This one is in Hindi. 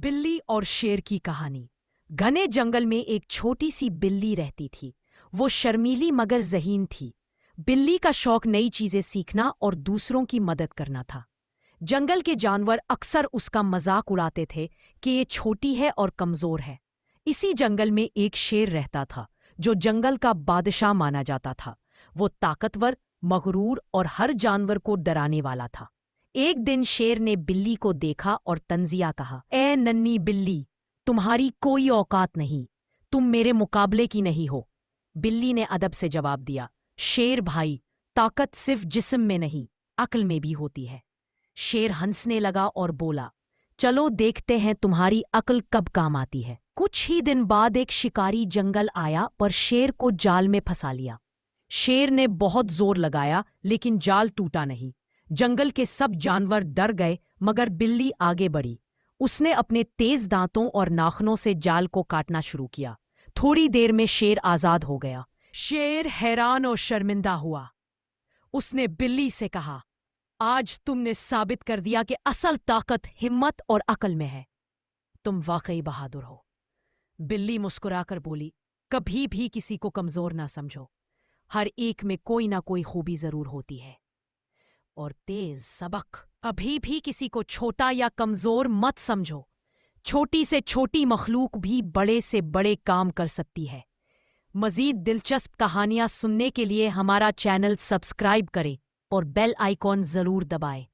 बिल्ली और शेर की कहानी। घने जंगल में एक छोटी सी बिल्ली रहती थी। वो शर्मीली मगर ज़हीन थी। बिल्ली का शौक नई चीजें सीखना और दूसरों की मदद करना था। जंगल के जानवर अक्सर उसका मजाक उड़ाते थे कि ये छोटी है और कमजोर है। इसी जंगल में एक शेर रहता था जो जंगल का बादशाह माना जाता था। वो ताकतवर, मगरूर और हर जानवर को डराने वाला था। एक दिन शेर ने बिल्ली को देखा और तंजिया कहा, ए नन्ही बिल्ली, तुम्हारी कोई औकात नहीं, तुम मेरे मुकाबले की नहीं हो। बिल्ली ने अदब से जवाब दिया, शेर भाई, ताकत सिर्फ जिस्म में नहीं, अक्ल में भी होती है। शेर हंसने लगा और बोला, चलो देखते हैं तुम्हारी अक्ल कब काम आती है। कुछ ही दिन बाद एक शिकारी जंगल आया पर शेर को जाल में फंसा लिया। शेर ने बहुत जोर लगाया लेकिन जाल टूटा नहीं। जंगल के सब जानवर डर गए मगर बिल्ली आगे बढ़ी। उसने अपने तेज दांतों और नाखनों से जाल को काटना शुरू किया। थोड़ी देर में शेर आजाद हो गया। शेर हैरान और शर्मिंदा हुआ। उसने बिल्ली से कहा, आज तुमने साबित कर दिया कि असल ताकत हिम्मत और अकल में है। तुम वाकई बहादुर हो। बिल्ली मुस्कुराकर बोली, कभी भी किसी को कमजोर ना समझो, हर एक में कोई ना कोई खूबी जरूर होती है। और तेज सबक, अभी भी किसी को छोटा या कमजोर मत समझो। छोटी से छोटी मखलूक भी बड़े से बड़े काम कर सकती है। मजीद दिलचस्प कहानियां सुनने के लिए हमारा चैनल सब्सक्राइब करें और बेल आइकॉन जरूर दबाएं।